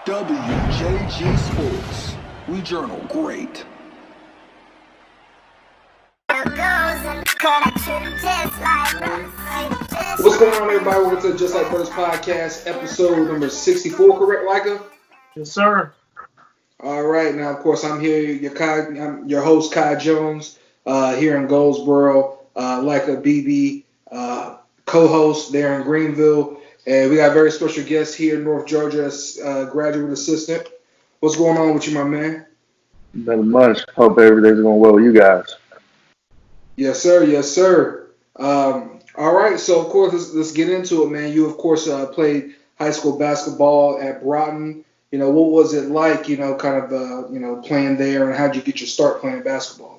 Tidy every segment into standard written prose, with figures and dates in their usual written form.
WJG Sports. We journal great. What's going on, everybody? Welcome to the Just Like Bruddas podcast, episode number 64, correct, Micah? Yes, sir. All right. Now, of course, I'm here, I'm your host, Kai Jones, here in Goldsboro, Leica BB, co-host there in Greenville. And we got a very special guest here in North Georgia, graduate assistant. What's going on with you, my man? Nothing much. Hope everything's going well with you guys. Yes, sir. Yes, sir. All right. So, of course, let's get into it, man. You, of course, played high school basketball at Broughton. You know, what was it like, playing there, and how'd you get your start playing basketball?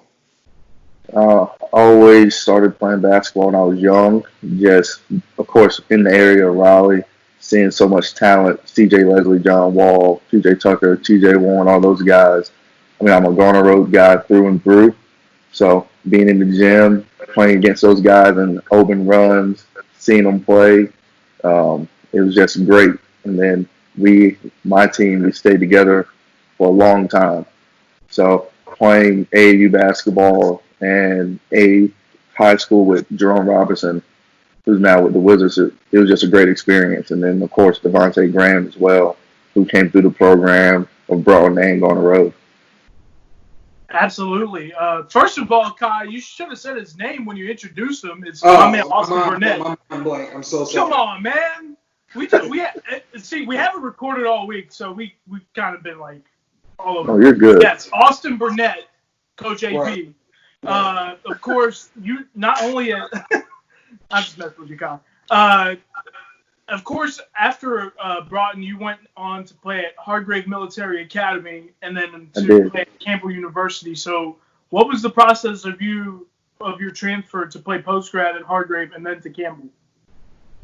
Always started playing basketball when I was young. Just, of course, in the area of Raleigh, seeing so much talent, C.J. Leslie, John Wall, P.J. Tucker, T.J. Warren, all those guys. I mean, I'm a Garner Road guy through and through. So being in the gym, playing against those guys and open runs, seeing them play, it was just great. And then my team, we stayed together for a long time. So playing AAU basketball and a high school with Jerome Robinson, who's now with the Wizards, it was just a great experience. And then, of course, Devontae Graham as well, who came through the program of Broughton and Garner Road. Absolutely. First of all, Kai, you should have said his name when you introduced him. It's my man Austin Burnett. I'm blank. I'm so sorry. Come on, man. We haven't recorded all week, so we've kind of been like all over. Oh, you're good. Yes, Austin Burnett, Coach AP. Right. Of course, you not only I'm just messing with you, Kai. Of course, after Broughton, you went on to play at Hargrave Military Academy and then to play at Campbell University. So what was the process of your transfer to play post-grad at Hargrave and then to Campbell?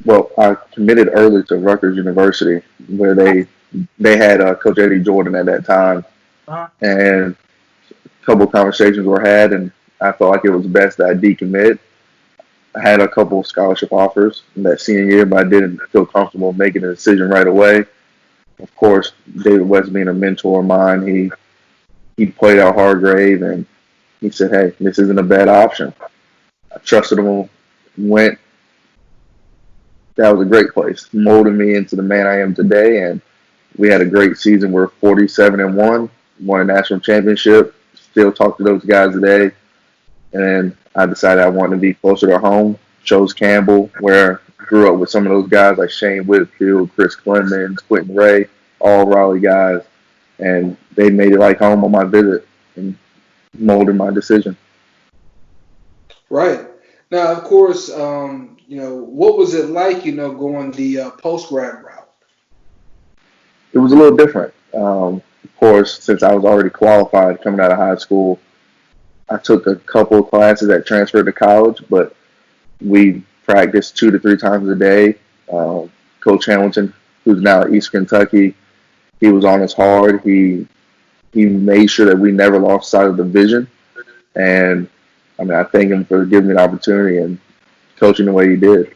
Well, I committed early to Rutgers University, where they had Coach Eddie Jordan at that time. Uh-huh. And a couple of conversations were had, and I felt like it was best that I decommit. I had a couple of scholarship offers in that senior year, but I didn't feel comfortable making a decision right away. Of course, David West being a mentor of mine, he played at Hargrave, and he said, hey, this isn't a bad option. I trusted him, went. That was a great place. Molded me into the man I am today, and we had a great season. We're 47-1, won a national championship, still talk to those guys today. And I decided I wanted to be closer to home. Chose Campbell, where I grew up with some of those guys like Shane Whitfield, Chris Clemens, Quentin Ray, all Raleigh guys. And they made it like home on my visit and molded my decision. Right. Now, of course, what was it like, going the post-grad route? It was a little different. Of course, since I was already qualified coming out of high school, I took a couple of classes that transferred to college, but we practiced 2 to 3 times a day. Coach Hamilton, who's now at East Kentucky, he was on us hard. He made sure that we never lost sight of the vision. And, I thank him for giving me the opportunity and coaching the way he did.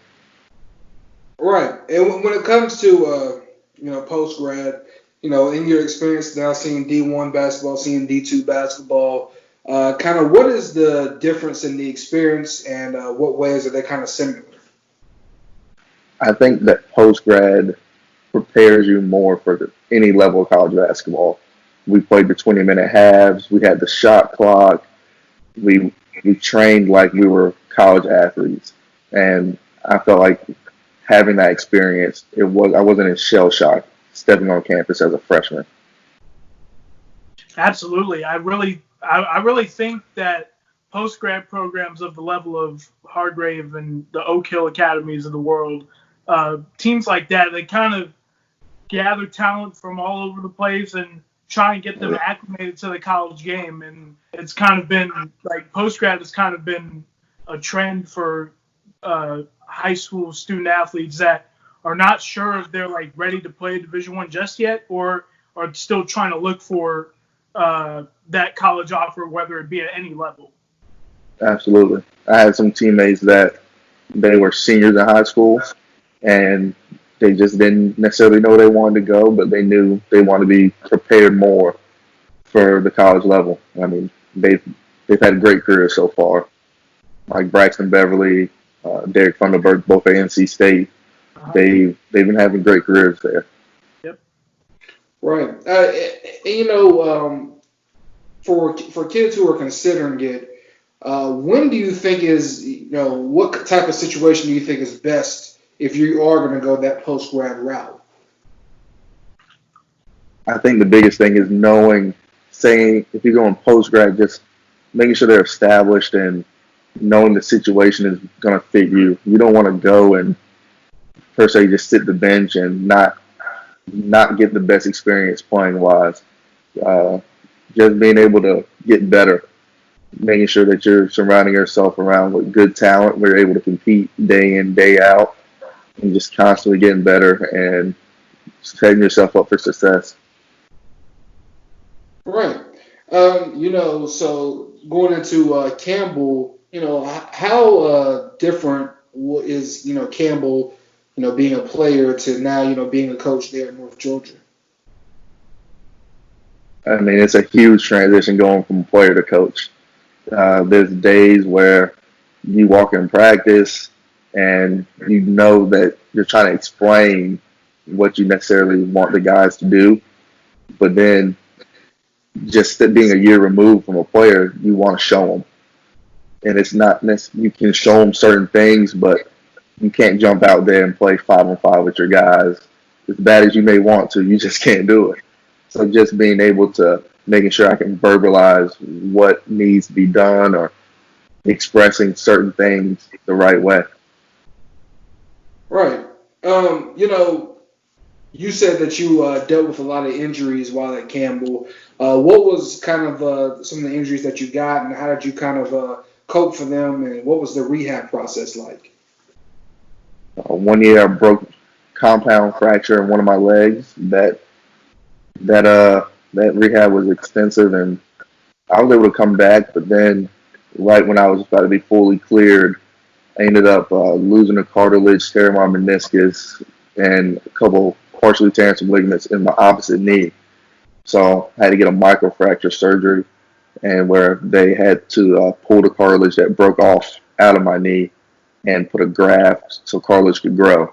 Right. And when it comes to, post-grad, in your experience now seeing D1 basketball, seeing D2 basketball, kind of what is the difference in the experience and what ways are they kind of similar? I think that post-grad prepares you more for any level of college basketball. We played the 20-minute halves. We had the shot clock. We trained like we were college athletes. And I felt like having that experience, I wasn't in shell shock stepping on campus as a freshman. Absolutely. I really think that post-grad programs of the level of Hargrave and the Oak Hill Academies of the world, teams like that, they kind of gather talent from all over the place and try and get them acclimated to the college game. And it's kind of been like post-grad has kind of been a trend for high school student athletes that are not sure if they're like ready to play Division I just yet or are still trying to look for that college offer, whether it be at any level. Absolutely. I had some teammates that they were seniors in high school, and They just didn't necessarily know where they wanted to go, but they knew they wanted to be prepared more for the college level. I mean, they've had great careers so far, like Braxton Beverly, Derek Funderburk, both at NC State. They've been having great careers there. Yep. Right. For kids who are considering it, when do you think is, what type of situation do you think is best if you are going to go that post-grad route? I think the biggest thing is saying if you're going post-grad, just making sure they're established and knowing the situation is going to fit you. You don't want to go and, per se, just sit the bench and not get the best experience playing-wise. Just being able to get better, making sure that you're surrounding yourself around with good talent, where you're able to compete day in, day out, and just constantly getting better and setting yourself up for success. Right. So going into Campbell, how different is, Campbell, being a player to now, being a coach there in North Georgia? I mean, it's a huge transition going from player to coach. There's days where you walk in practice and you know that you're trying to explain what you necessarily want the guys to do, but then just being a year removed from a player, you want to show them. And it's not necessarily, you can show them certain things, but you can't jump out there and play 5-on-5 with your guys. As bad as you may want to, you just can't do it. So just being able to making sure I can verbalize what needs to be done or expressing certain things the right way. Right. You said that you dealt with a lot of injuries while at Campbell. What was kind of some of the injuries that you got, and how did you kind of cope for them, and what was the rehab process like? 1 year I broke compound fracture in one of my legs. That rehab was extensive, and I was able to come back. But then, right when I was about to be fully cleared, I ended up losing a cartilage, tearing my meniscus, and a couple partially tearing some ligaments in my opposite knee. So I had to get a microfracture surgery, and where they had to pull the cartilage that broke off out of my knee and put a graft so cartilage could grow.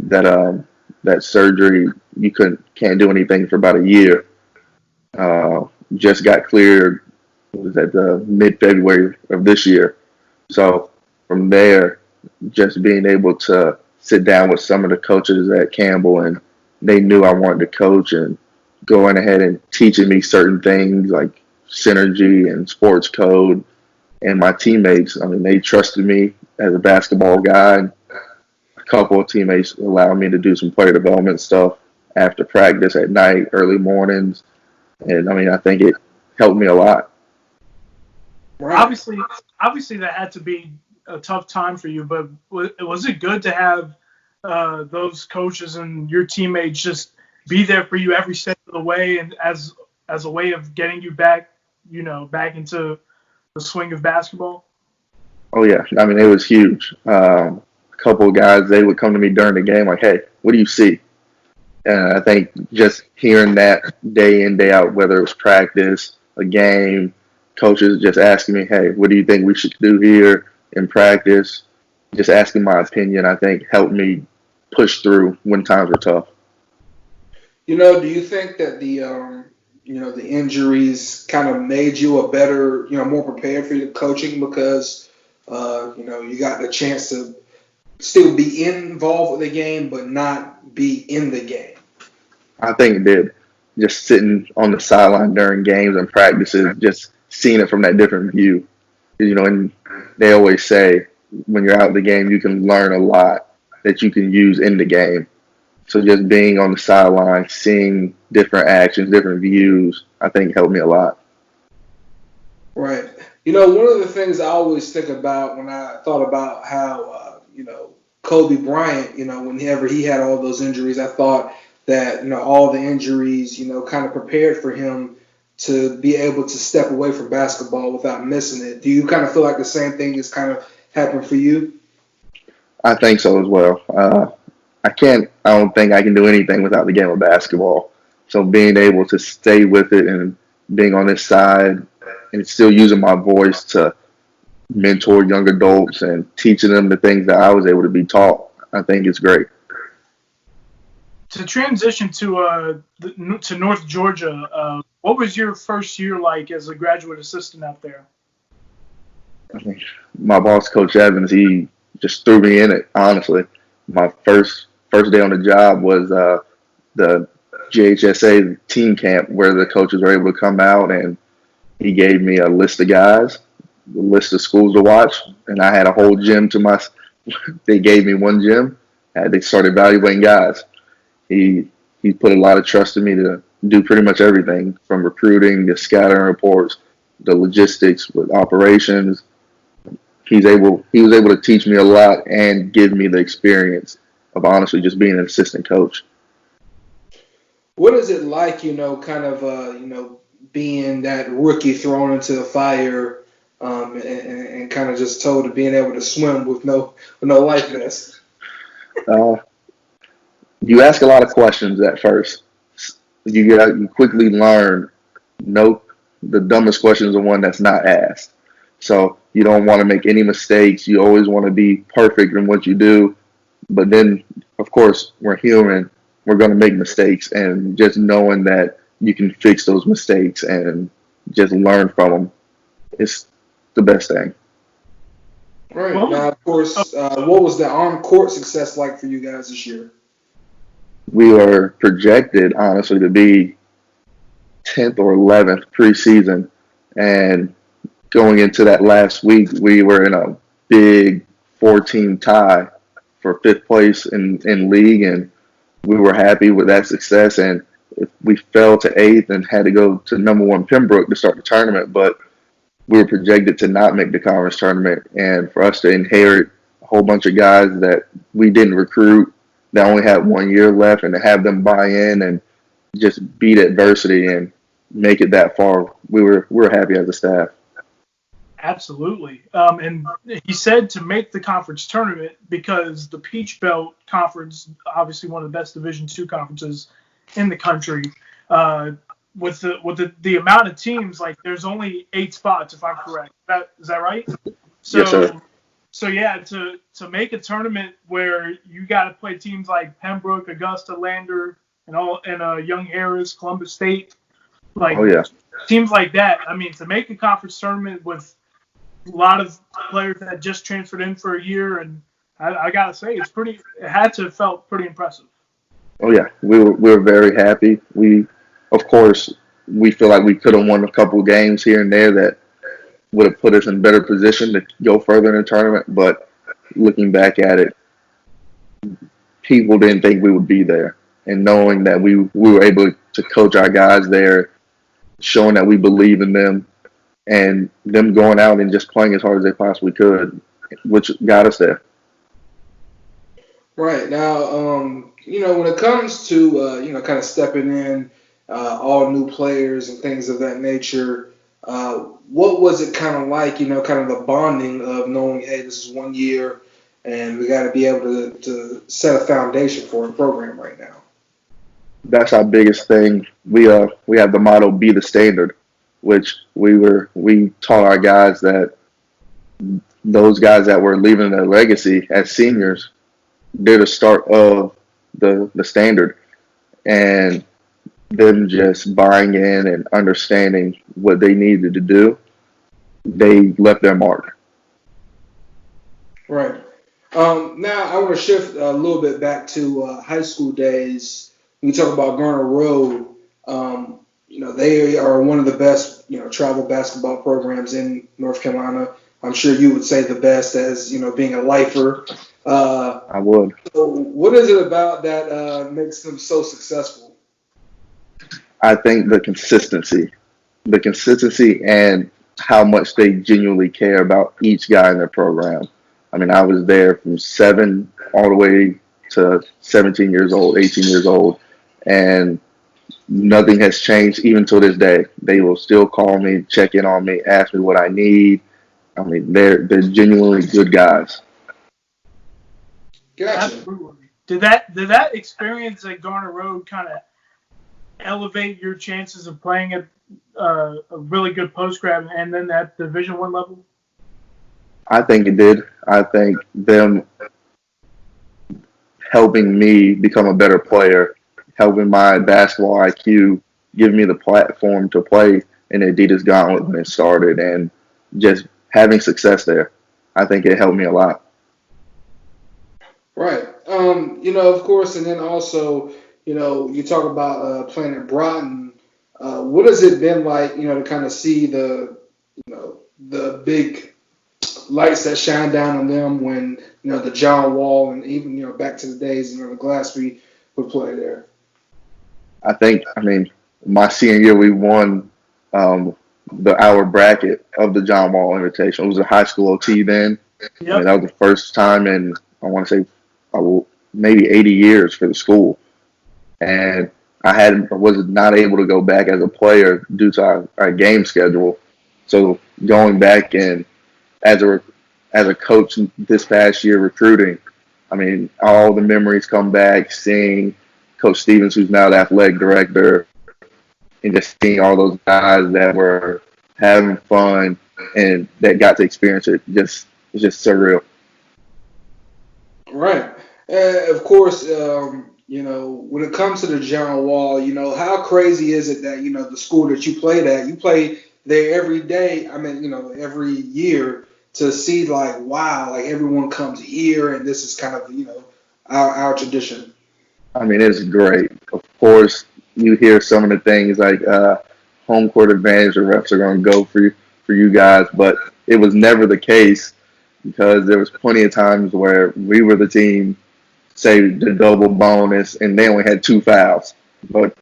That surgery, you can't do anything for about a year. Just got cleared. It was at the mid-February of this year. So from there, just being able to sit down with some of the coaches at Campbell, and they knew I wanted to coach, and going ahead and teaching me certain things like synergy and sports code. And my teammates, I mean, they trusted me as a basketball guy. A couple of teammates allowed me to do some player development stuff after practice at night, early mornings. And, I mean, I think it helped me a lot. Right. Obviously, that had to be a tough time for you, but was it good to have those coaches and your teammates just be there for you every step of the way, and as a way of getting you back into the swing of basketball? Oh, yeah. I mean, it was huge. A couple of guys, they would come to me during the game like, hey, what do you see? And I think just hearing that day in, day out, whether it was practice, a game, coaches just asking me, hey, what do you think we should do here in practice? Just asking my opinion, I think, helped me push through when times were tough. Do you think that the injuries kind of made you a better, more prepared for your coaching because, you got the chance to still be involved with the game but not be in the game? I think it did. Just sitting on the sideline during games and practices, just seeing it from that different view. And they always say when you're out of the game, you can learn a lot that you can use in the game. So just being on the sideline, seeing different actions, different views, I think helped me a lot. Right. One of the things I always think about when I thought about how, Kobe Bryant, whenever he had all those injuries, I thought that, all the injuries, kind of prepared for him to be able to step away from basketball without missing it. Do you kind of feel like the same thing is kind of happened for you? I think so as well. I don't think I can do anything without the game of basketball. So being able to stay with it and being on this side and still using my voice to mentor young adults and teaching them the things that I was able to be taught, I think it's great. To transition to North Georgia, what was your first year like as a graduate assistant out there? I think my boss, Coach Evans, he just threw me in it. Honestly, my first day on the job was the GHSA team camp where the coaches were able to come out, and he gave me a list of guys, a list of schools to watch, and I had a whole gym to my. They gave me one gym, and they started evaluating guys. He put a lot of trust in me to do pretty much everything from recruiting to scattering reports, the logistics with operations. He was able to teach me a lot and give me the experience of honestly just being an assistant coach. What is it like, being that rookie thrown into the fire, and kind of just told to being able to swim with no life vest? You ask a lot of questions at first. You quickly learn the dumbest question is the one that's not asked. So you don't want to make any mistakes. You always want to be perfect in what you do. But then, of course, we're human. We're going to make mistakes. And just knowing that you can fix those mistakes and just learn from them is the best thing. Right. Now, of course, what was the on-court success like for you guys this year? We were projected, honestly, to be 10th or 11th preseason. And going into that last week, we were in a big 4-team tie for 5th place in league, and we were happy with that success. And we fell to 8th and had to go to number 1 Pembroke to start the tournament, but we were projected to not make the conference tournament. And for us to inherit a whole bunch of guys that we didn't recruit, that only had 1 year left, and to have them buy in and just beat adversity and make it that far, we were happy as a staff. Absolutely. And he said to make the conference tournament because the Peach Belt Conference, obviously one of the best Division II conferences in the country, with the amount of teams, like there's only 8 spots, if I'm correct. Is that right? So, yes, sir. So yeah, to make a tournament where you got to play teams like Pembroke, Augusta, Lander, and Young Harris, Columbus State, like teams like that. I mean, to make a conference tournament with a lot of players that just transferred in for a year, and I gotta say, it had to have felt pretty impressive. Oh yeah, we were very happy. Of course, we feel like we could have won a couple of games here and there that would have put us in a better position to go further in the tournament. But looking back at it, people didn't think we would be there. And knowing that we were able to coach our guys there, showing that we believe in them, and them going out and just playing as hard as they possibly could, which got us there. Right. Now, when it comes to, kind of stepping in, all new players and things of that nature, what was it kind of like, kind of the bonding of knowing, hey, this is 1 year and we got to be able to set a foundation for a program right now? That's our biggest thing. We have the motto, be the standard, which we taught our guys that those guys that were leaving their legacy as seniors, they're the start of the standard. And them just buying in and understanding what they needed to do, they left their mark. Right. Now I want to shift a little bit back to high school days. When we talk about Garner Road, they are one of the best, travel basketball programs in North Carolina. I'm sure you would say the best as, being a lifer. I would. So what is it about that makes them so successful? I think the consistency and how much they genuinely care about each guy in their program. I mean, I was there from 7 all the way to 17 years old, 18 years old, and nothing has changed even to this day. They will still call me, check in on me, ask me what I need. I mean, they're genuinely good guys. Gotcha. Absolutely. Did that experience at Garner Road kind of elevate your chances of playing at a really good post grad and then at Division I level? I think it did. I think them helping me become a better player, helping my basketball IQ, giving me the platform to play in the Adidas Gauntlet when it started, and just having success there. I think it helped me a lot. Right. Of course, and then also, you talk about playing at Broughton. What has it been like, to kind of see the big lights that shine down on them when, the John Wall and even, back to the days, the Glassby would play there? I mean, my senior year, we won our bracket of the John Wall Invitation. It was a high school OT then. Yep. I mean, that was the first time in, I want to say, maybe 80 years for the school. And I was not able to go back as a player due to our game schedule. So going back and as a coach this past year recruiting, I mean, all the memories come back, seeing Coach Stevens, who's now the athletic director, and just seeing all those guys that were having fun and that got to experience it. It's just surreal. Right. Of course, when it comes to the John Wall, how crazy is it that, the school that you played at, you play there every day, every year, to see wow, everyone comes here and this is kind of, our tradition. I mean, it's great. Of course, you hear some of the things like home court advantage, the refs are going to go for you guys, but it was never the case because there was plenty of times where we were the team, say the double bonus, and they only had 2 fouls. But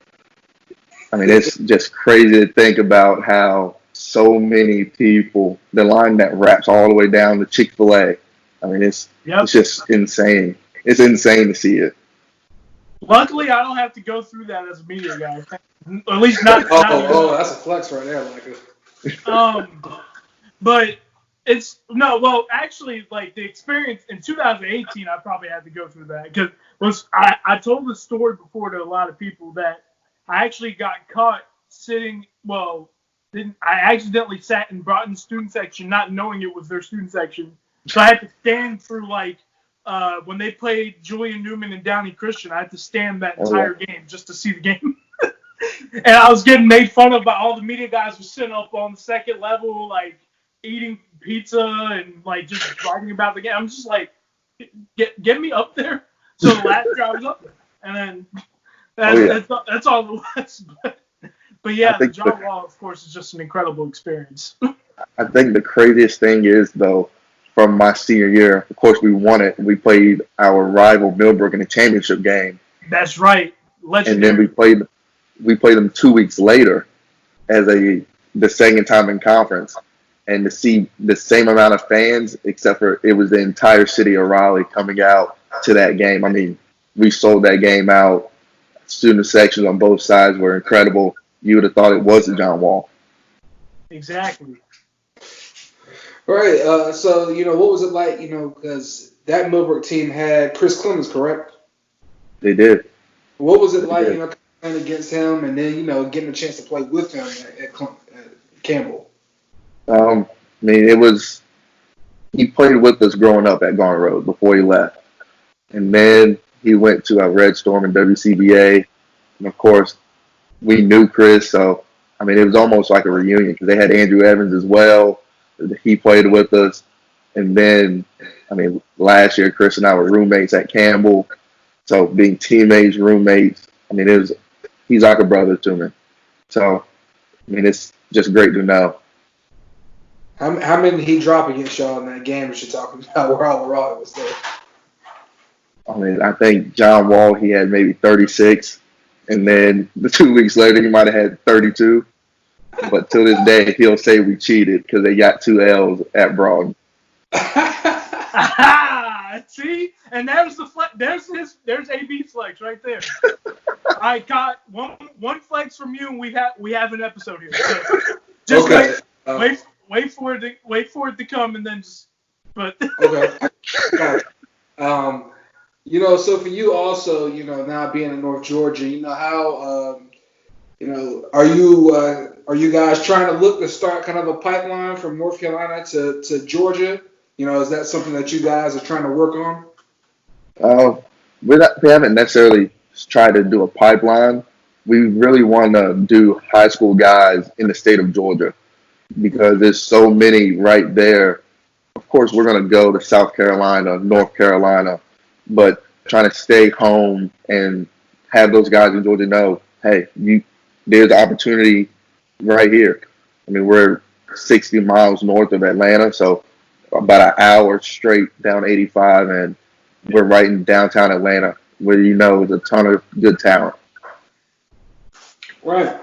I mean, it's just crazy to think about how so many people, the line that wraps all the way down to Chick-fil-A. I mean, it's just insane. It's insane to see it. Luckily, I don't have to go through that as a media guy. At least not. Oh, that's a flex right there, Micah. But actually, the experience in 2018, I probably had to go through that because I told the story before to a lot of people that I actually got caught sitting. Well, I accidentally sat in Broughton student section, not knowing it was their student section. So I had to stand through when they played Julian Newman and Downey Christian. I had to stand that entire game just to see the game. And I was getting made fun of by all the media guys who were sitting up on the second level, eating pizza and just writing about the game. I'm just get me up there. So the last guy was up there, and then that's all it was. But yeah, the John Wall, of course, is just an incredible experience. I think the craziest thing is though, from my senior year, of course we won it. We played our rival Millbrook in the championship game. That's right, legendary. And then we played them 2 weeks later as the second time in conference. And to see the same amount of fans, except for it was the entire city of Raleigh coming out to that game. I mean, we sold that game out. Student sections on both sides were incredible. You would have thought it was the John Wall. Exactly. Right. So, what was it like, because that Millbrook team had Chris Clemens, correct? They did. What was it like, playing against him and then, getting a chance to play with him at Campbell? I mean, he played with us growing up at Garner Road before he left. And then he went to Red Storm and WCBA. And, of course, we knew Chris. So, I mean, it was almost like a reunion because they had Andrew Evans as well. He played with us. And then, I mean, last year, Chris and I were roommates at Campbell. So, being teammates, roommates, I mean, he's like a brother to me. So, I mean, it's just great to know. How many did he drop against y'all in that game that you're talking about where all the Raleigh was there? I mean, I think John Wall, he had maybe 36. And then the 2 weeks later, he might have had 32. But to this day, he'll say we cheated because they got 2 L's at Broad. See? And there's there's AB's flex right there. I got one flex from you, and we have an episode here. So just okay. Wait for it to come, and then just. But okay. So for you also, now being in North Georgia, how, are you guys trying to look to start kind of a pipeline from North Carolina to Georgia? Is that something that you guys are trying to work on? Uh, we haven't necessarily tried to do a pipeline. We really want to do high school guys in the state of Georgia because there's so many right there. Of course, we're going to go to South Carolina, North Carolina, but trying to stay home and have those guys in Georgia know, hey, there's opportunity right here. I mean, we're 60 miles north of Atlanta, so about an hour straight down 85, and we're right in downtown Atlanta, where there's a ton of good talent. Right.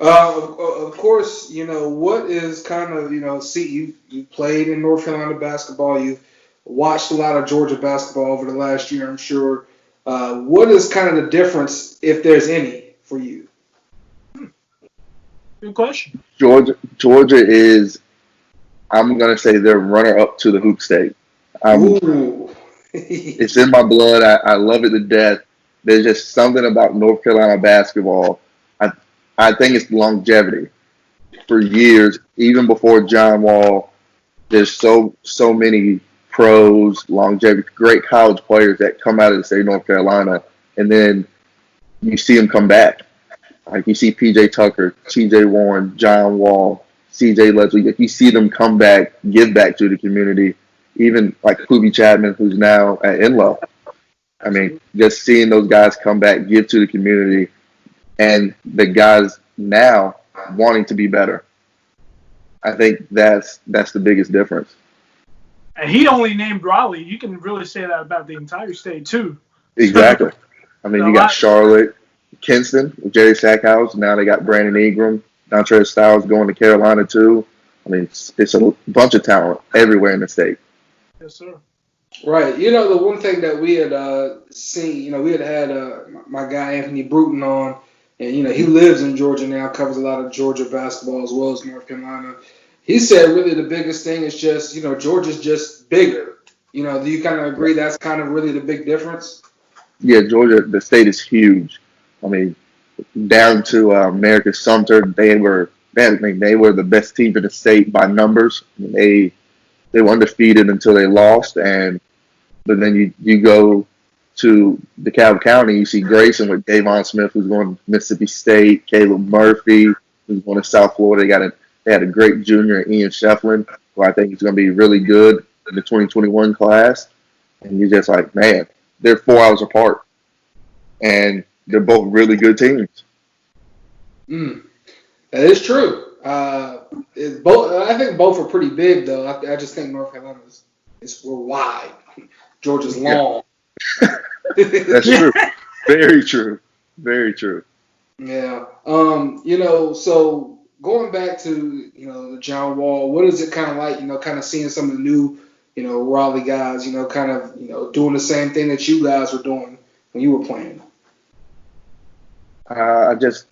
Of course, what is kind of, see, you played in North Carolina basketball. You've watched a lot of Georgia basketball over the last year, I'm sure. What is kind of the difference, if there's any, for you? Good question. Georgia is, I'm going to say, they're runner up to the Hoopstate. Ooh. It's in my blood. I love it to death. There's just something about North Carolina basketball. I think it's longevity. For years, even before John Wall, there's so many pros, longevity, great college players that come out of the state of North Carolina, and then you see them come back. Like you see PJ Tucker, TJ Warren, John Wall, CJ Leslie. Like you see them come back, give back to the community. Even like Kobe Chapman, who's now at Enloe. I mean, just seeing those guys come back, give to the community, and the guys now wanting to be better. I think that's the biggest difference. And he only named Raleigh. You can really say that about the entire state too. Exactly. I mean, you got Charlotte, Kinston, Jerry Sackhouse. Now they got Brandon Ingram, Dontrez Styles going to Carolina too. I mean, it's a bunch of talent everywhere in the state. Yes, sir. Right. The one thing that we had seen, we had my guy Anthony Bruton on, and he lives in Georgia now, covers a lot of Georgia basketball as well as North Carolina. He said really the biggest thing is just, Georgia's just bigger. Do you kind of agree that's kind of really the big difference? Yeah, Georgia, the state is huge. I mean, down to America's Sumter, they were the best team in the state by numbers. I mean, they were undefeated until they lost, but then you go to DeKalb County, you see Grayson with Davon Smith, who's going to Mississippi State, Caleb Murphy, who's going to South Florida. They had a great junior, Ian Shefflin, who I think is going to be really good in the 2021 class. And you're just like, man, they're 4 hours apart, and they're both really good teams. That is true. I think both are pretty big, though. I just think North Carolina we're wide. Georgia's long. That's true. Very true. Very true. Yeah. So going back to, the John Wall, what is it kind of like, kind of seeing some of the new, Raleigh guys, kind of, doing the same thing that you guys were doing when you were playing?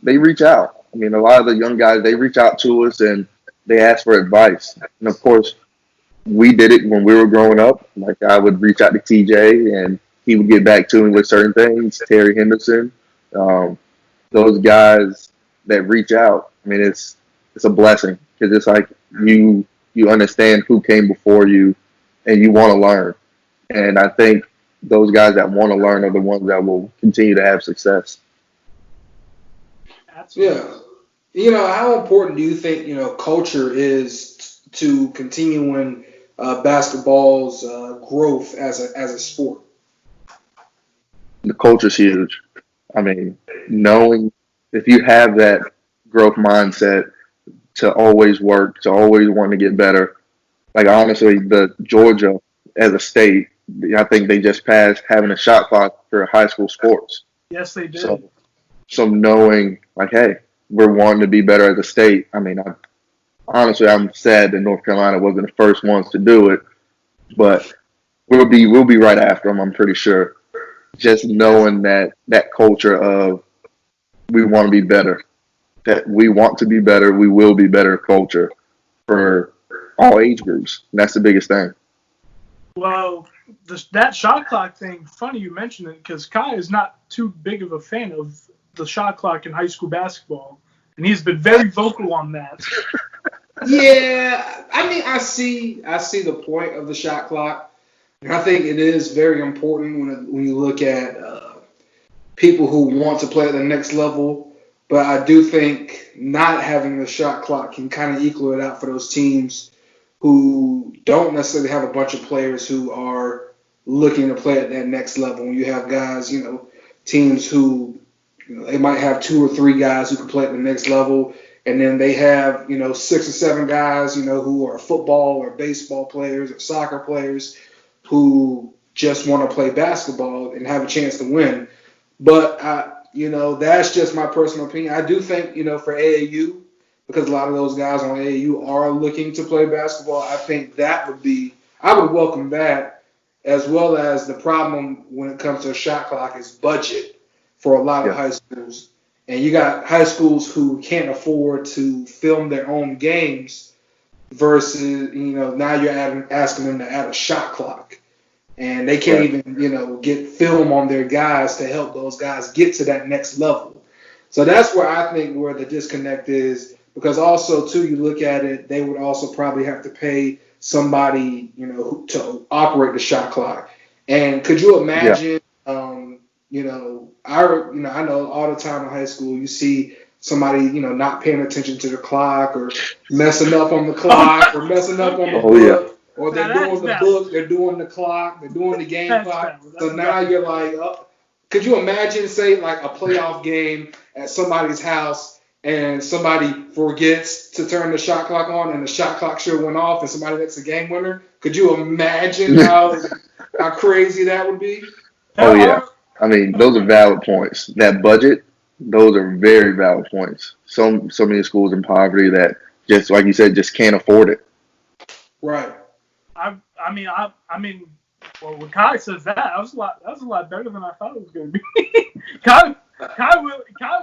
They reach out. I mean, a lot of the young guys, they reach out to us and they ask for advice. And of course, we did it when we were growing up. Like I would reach out to TJ and he would get back to me with certain things. Terry Henderson, those guys that reach out. I mean, it's a blessing because it's like you understand who came before you and you want to learn. And I think those guys that want to learn are the ones that will continue to have success. Absolutely. Yeah. How important do you think, culture is to continuing basketball's growth as a sport? The culture's huge. I mean, knowing if you have that growth mindset to always work, to always want to get better. Like honestly, the Georgia as a state, I think they just passed having a shot clock for high school sports. Yes, they did. So knowing like, hey, we're wanting to be better as a state. I mean, honestly, I'm sad that North Carolina wasn't the first ones to do it, but we'll be right after them. I'm pretty sure. Just knowing that culture of we want to be better, that we want to be better, we will be better culture for all age groups. And that's the biggest thing. Well, that shot clock thing, funny you mentioned it, because Kai is not too big of a fan of the shot clock in high school basketball, and he's been very vocal on that. Yeah, I mean, I see the point of the shot clock, and I think it is very important when you look at people who want to play at the next level. But I do think not having the shot clock can kind of equal it out for those teams who don't necessarily have a bunch of players who are looking to play at that next level. When you have guys, teams who they might have 2 or 3 guys who can play at the next level, and then they have 6 or 7 guys who are football or baseball players or soccer players who just want to play basketball and have a chance to win. But that's just my personal opinion. I do think for AAU, because a lot of those guys on AAU are looking to play basketball, I think I would welcome that, as well as the problem when it comes to a shot clock is budget for a lot of high schools. And you got high schools who can't afford to film their own games versus, now you're asking them to add a shot clock. And they can't even, get film on their guys to help those guys get to that next level. So that's where I think where the disconnect is, because also, too, you look at it, they would also probably have to pay somebody, to operate the shot clock. And could you imagine, I know all the time in high school you see somebody, not paying attention to the clock or messing up on the clock or messing up on the book, or they're doing the book, they're doing the clock, they're doing the game clock. So now you're like, could you imagine, say, like a playoff game at somebody's house and somebody forgets to turn the shot clock on and the shot clock sure went off and somebody that's a game winner? Could you imagine how crazy that would be? Oh, yeah. I mean, those are valid points. That budget, those are very valid points. So many schools in poverty that just, like you said, just can't afford it. Right. I mean, well, when Kai says that was a lot better than I thought it was going to be. Kai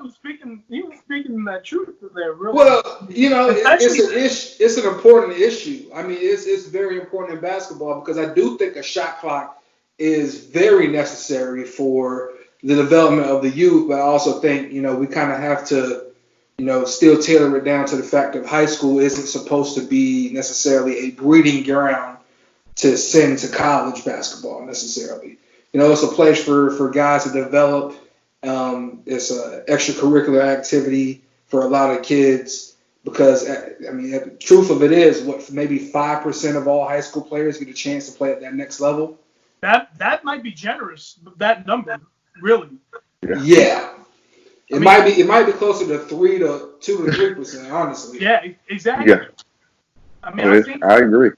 was speaking. He was speaking that truth there. Really. Well, it's an important issue. I mean, it's very important in basketball because I do think a shot clock is very necessary for the development of the youth. But I also think we kind of have to still tailor it down to the fact that high school isn't supposed to be necessarily a breeding ground to send to college basketball necessarily. It's a place for guys to develop. It's an extracurricular activity for a lot of kids because, the truth of it is, maybe 5% of all high school players get a chance to play at that next level. That might be generous, that number, really. Yeah. It might be closer to 2 to 3%, honestly. Yeah, exactly. Yeah. I agree.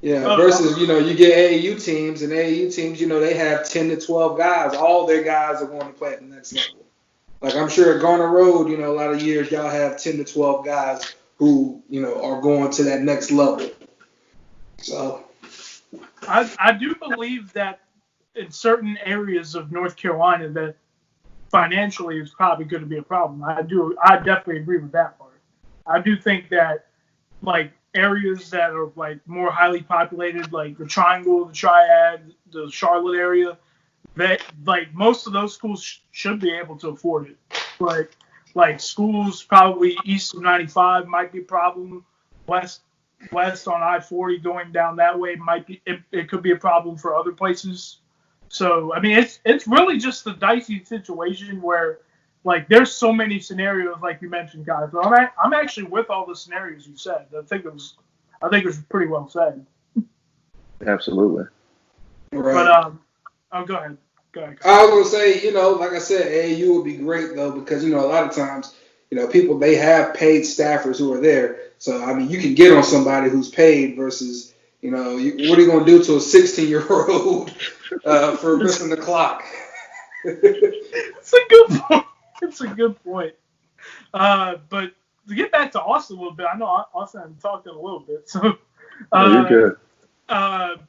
Yeah, versus, you get AAU teams, and AAU teams, they have 10 to 12 guys. All their guys are going to play at the next level. Like, I'm sure at Garner Road, a lot of years, y'all have 10 to 12 guys who, are going to that next level. So. I do believe that in certain areas of North Carolina that financially is probably going to be a problem. I definitely agree with that part. I do think that, like, areas that are like more highly populated, like the Triangle, the Triad, the Charlotte area, that like most of those schools should be able to afford it. But like schools probably east of 95 might be a problem. West on I-40 going down that way might be. It could be a problem for other places. So I mean, it's really just a dicey situation where. Like, there's so many scenarios, like you mentioned, guys. So I'm actually with all the scenarios you said. I think it was pretty well said. Absolutely. Right. But go ahead. I was gonna say, like I said, AAU would be great though because a lot of times, people they have paid staffers who are there. So I mean, you can get on somebody who's paid versus, what are you gonna do to a 16-year-old for missing the clock? It's a good point. It's a good point. But to get back to Austin a little bit, I know Austin hasn't talked in a little bit. So, you're good.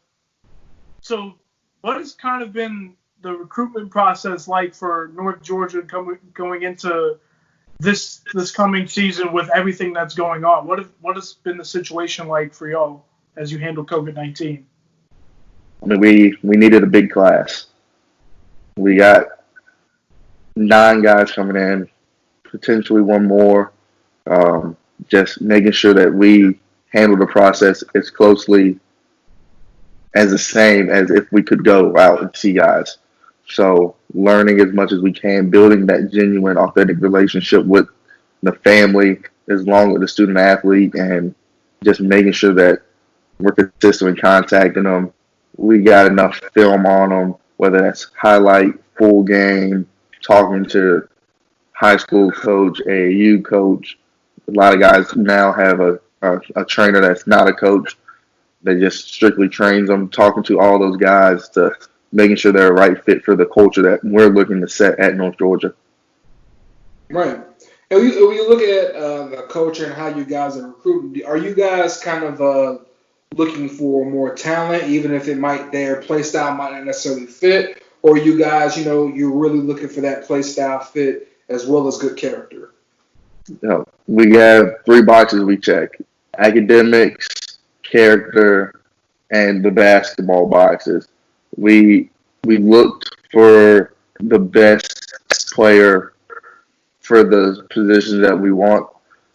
So what has kind of been the recruitment process like for North Georgia going into this coming season with everything that's going on? What has been the situation like for y'all as you handle COVID-19? I mean, we needed a big class. We got 9 guys coming in, potentially one more. Just making sure that we handle the process as closely as the same as if we could go out and see guys. So learning as much as we can, building that genuine, authentic relationship with the family, as long with the student athlete, and just making sure that we're consistent in contacting them. We got enough film on them, whether that's highlight, full game, talking to high school coach, AAU coach. A lot of guys now have a trainer that's not a coach that just strictly trains them, talking to all those guys to making sure they're a right fit for the culture that we're looking to set at North Georgia. Right. And when you look at the culture and how you guys are recruiting, are you guys kind of looking for more talent, even if their play style might not necessarily fit, or you guys, you're really looking for that play style fit as well as good character? We have 3 boxes we check: academics, character, and the basketball boxes. We looked for the best player for the positions that we want.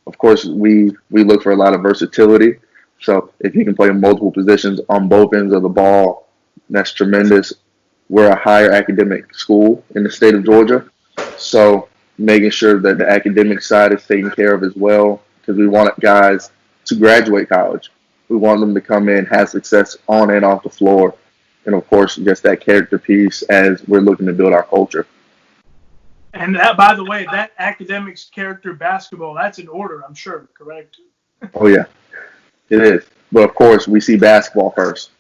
Of course, we look for a lot of versatility. So if you can play multiple positions on both ends of the ball, that's tremendous. We're a higher academic school in the state of Georgia, so making sure that the academic side is taken care of as well, because we want guys to graduate college. We want them to come in, have success on and off the floor, and of course, just that character piece as we're looking to build our culture. And that, by the way, that academics, character, basketball, that's in order, I'm sure, correct? Oh yeah, it is. But of course, we see basketball first.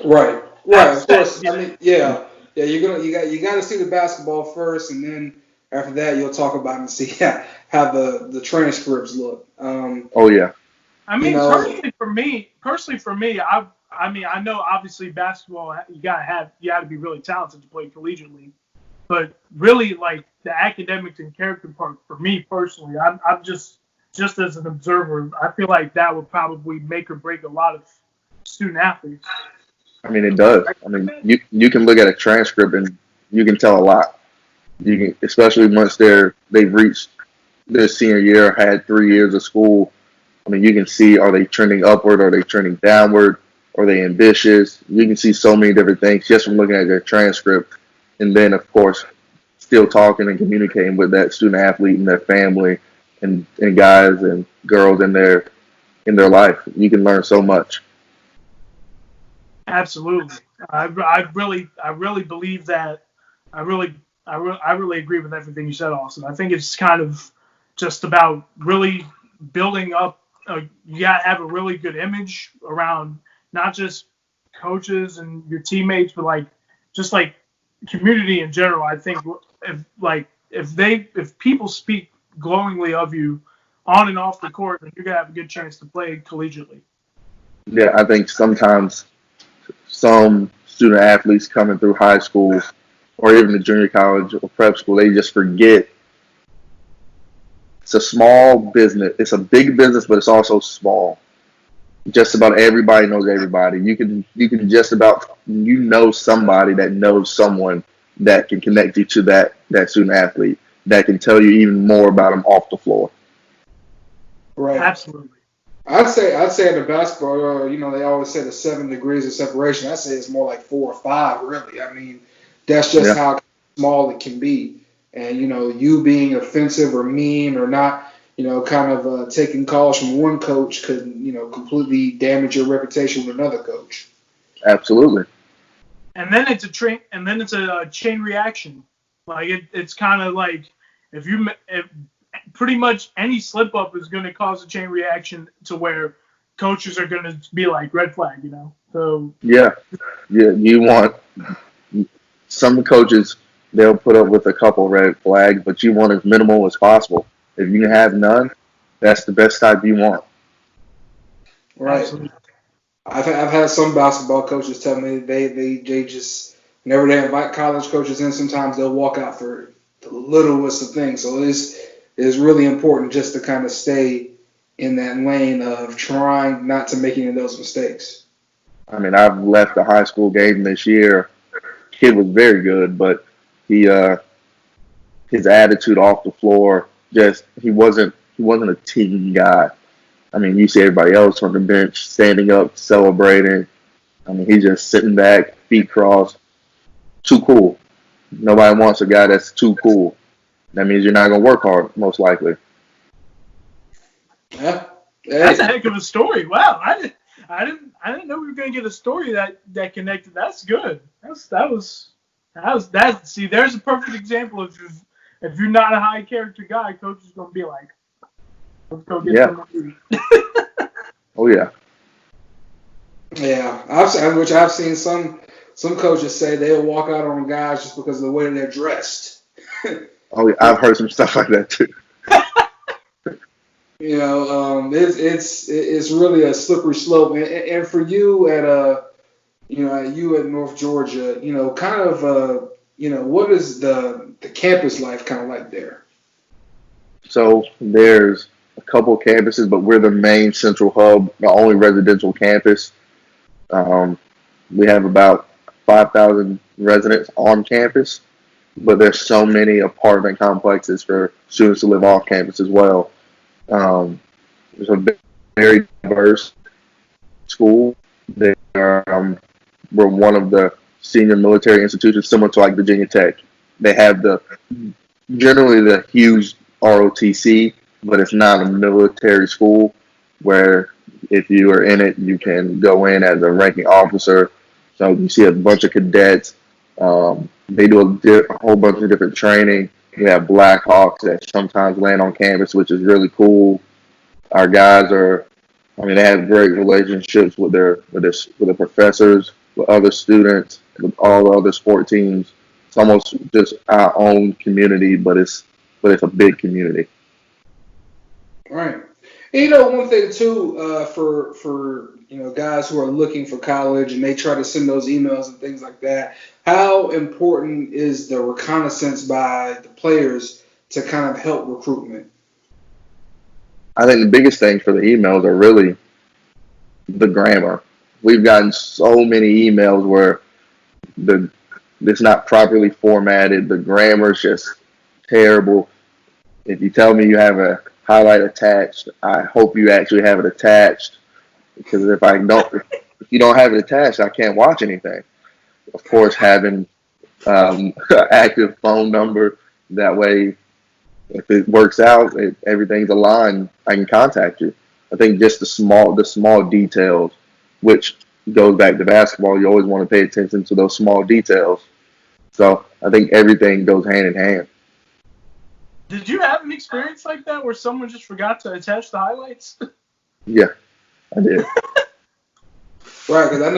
Right. Of course. I mean, yeah. You got to see the basketball first, and then after that, you'll talk about it and see how the transcripts look. Oh yeah. I mean, personally for me, I know obviously basketball you gotta be really talented to play collegiately, but really like the academics and character part for me personally, I'm just as an observer, I feel like that would probably make or break a lot of student athletes. I mean, it does. I mean, you can look at a transcript and you can tell a lot. You can, especially once they've reached their senior year, had 3 years of school. I mean, you can see, are they trending upward? Are they trending downward? Are they ambitious? You can see so many different things just from looking at their transcript. And then, of course, still talking and communicating with that student athlete and their family and guys and girls in their life. You can learn so much. Absolutely. I really believe that. I really agree with everything you said, Austin. I think it's kind of just about really building up. You got to have a really good image around not just coaches and your teammates, but like just like community in general. I think if people speak glowingly of you on and off the court, then you're gonna have a good chance to play collegiately. Yeah, I think sometimes some student athletes coming through high school or even the junior college or prep school, they just forget it's a small business. It's a big business, but it's also small. Just about everybody knows everybody. You can just about somebody that knows someone that can connect you to that student athlete that can tell you even more about them off the floor. Right. Absolutely. I'd say in the basketball, they always say the 7 degrees of separation. I'd say it's more like 4 or 5, really. I mean, that's just how small it can be. And, you being offensive or mean or not, taking calls from one coach could, completely damage your reputation with another coach. Absolutely. And then it's a chain reaction. Like it's kind of like if pretty much any slip up is going to cause a chain reaction to where coaches are going to be like red flag, So yeah, you want some coaches, they'll put up with a couple red flags, but you want as minimal as possible. If you have none, that's the best type you want. Right. Absolutely. I've had some basketball coaches tell me they just whenever they invite college coaches in, sometimes they'll walk out for the littlest of things. So it's really important just to kind of stay in that lane of trying not to make any of those mistakes. I mean, I've left a high school game this year. Kid was very good, but he his attitude off the floor, just he wasn't a team guy. I mean, you see everybody else on the bench standing up, celebrating. I mean, he's just sitting back, feet crossed. Too cool. Nobody wants a guy that's too cool. That means you're not gonna work hard, most likely. Yeah. That's a heck of a story. Wow, I didn't know we were gonna get a story that connected. That's good. See, there's a perfect example of if you're not a high character guy, coach is gonna be like, let's go get some. Oh yeah. Yeah, I've seen some coaches say they'll walk out on guys just because of the way they're dressed. Oh yeah. I've heard some stuff like that too. It's really a slippery slope, and for you at North Georgia, what is the campus life kind of like there? So there's a couple of campuses, but we're the main central hub, the only residential campus. We have about 5,000 residents on campus, but there's so many apartment complexes for students to live off campus as well. It's a very diverse school. We're one of the senior military institutions, similar to like Virginia Tech. They have generally the huge ROTC, but it's not a military school where if you are in it, you can go in as a ranking officer. So you see a bunch of cadets. They do a whole bunch of different training. We have Blackhawks that sometimes land on campus, which is really cool. Our guys they have great relationships with their professors, with other students, with all the other sport teams. It's almost just our own community, but it's a big community. Right. And, one thing too, for guys who are looking for college and they try to send those emails and things like that, how important is the reconnaissance by the players to kind of help recruitment? I think the biggest thing for the emails are really the grammar. We've gotten so many emails where it's not properly formatted. The grammar's just terrible. If you tell me you have a highlight attached, I hope you actually have it attached, because if you don't have it attached, I can't watch anything. Of course, having an active phone number, that way, if it works out, everything's aligned, I can contact you. I think just the small details, which goes back to basketball, you always want to pay attention to those small details. So I think everything goes hand in hand. Did you have an experience like that where someone just forgot to attach the highlights? Yeah, I did. Right, because I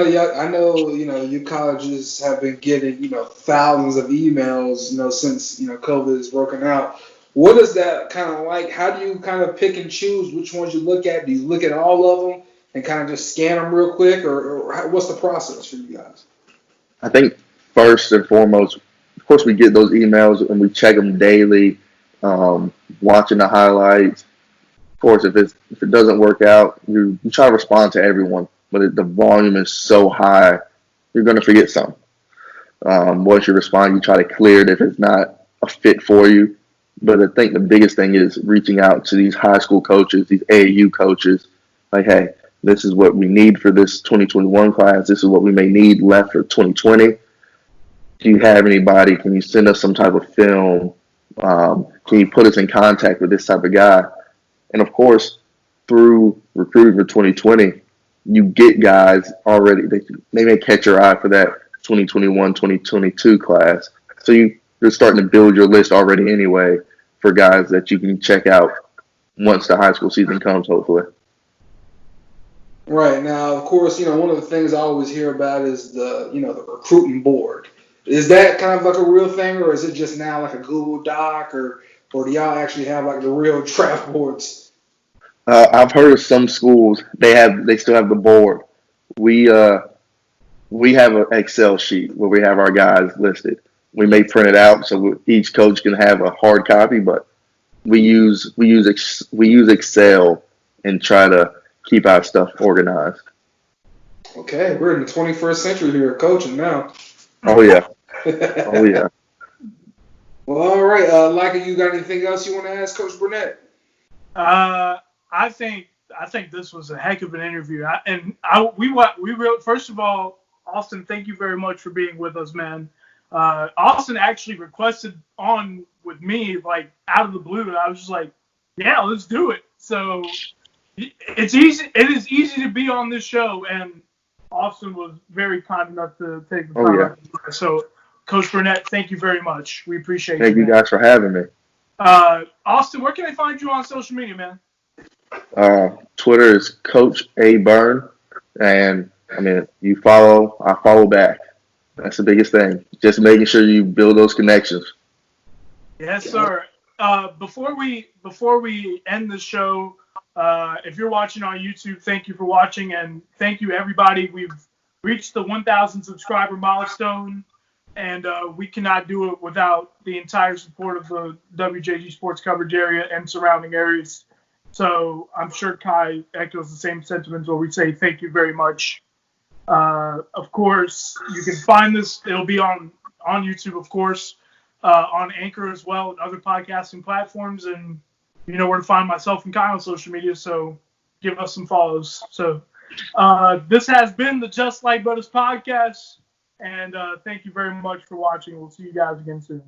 know, you colleges have been getting, thousands of emails, since, COVID has broken out. What is that kind of like? How do you kind of pick and choose which ones you look at? Do you look at all of them and kind of just scan them real quick, or what's the process for you guys? I think first and foremost, of course, we get those emails and we check them daily, watching the highlights. Of course, if it doesn't work out, you try to respond to everyone, but the volume is so high, you're going to forget something. Once you respond, you try to clear it if it's not a fit for you. But I think the biggest thing is reaching out to these high school coaches, these AAU coaches, like, hey, this is what we need for this 2021 class. This is what we may need left for 2020. Do you have anybody? Can you send us some type of film? Can you put us in contact with this type of guy? And, of course, through recruiting for 2020, you get guys already. They may catch your eye for that 2021, 2022 class. So you're starting to build your list already anyway for guys that you can check out once the high school season comes, hopefully. Right. Now, of course, one of the things I always hear about is the recruiting board. Is that kind of like a real thing, or is it just now like a Google Doc, or do y'all actually have like the real draft boards? I've heard of some schools, they still have the board. We have an Excel sheet where we have our guys listed. we may print it out so each coach can have a hard copy, but we use Excel and try to keep our stuff organized. Okay, we're in the 21st century here, coaching now. Oh yeah, oh yeah. Well, all right. Leica, you got anything else you want to ask Coach Burnett? I think this was a heck of an interview. First of all, Austin, thank you very much for being with us, man. Austin actually requested on with me like out of the blue, and I was just like, yeah, let's do it. So it's easy. It is easy to be on this show, and Austin was very kind enough to take the time. Oh, yeah. So, Coach Burnett, thank you very much. We appreciate Thank you man. guys for having me. Austin, where can they find you on social media, man? Twitter is Coach A Byrne, and I mean, I follow back. That's the biggest thing. Just making sure you build those connections. Yes, sir. Before we end the show, if you're watching on YouTube, thank you for watching, and thank you everybody. We've reached the 1,000 subscriber milestone, and we cannot do it without the entire support of the WJG sports coverage area and surrounding areas. So I'm sure Kai echoes the same sentiments where we say thank you very much. Of course, you can find this. It'll be on YouTube, of course, on Anchor as well, and other podcasting platforms. And you know where to find myself and Kai on social media, so give us some follows. So this has been the Just Like Bruddas podcast, and thank you very much for watching. We'll see you guys again soon.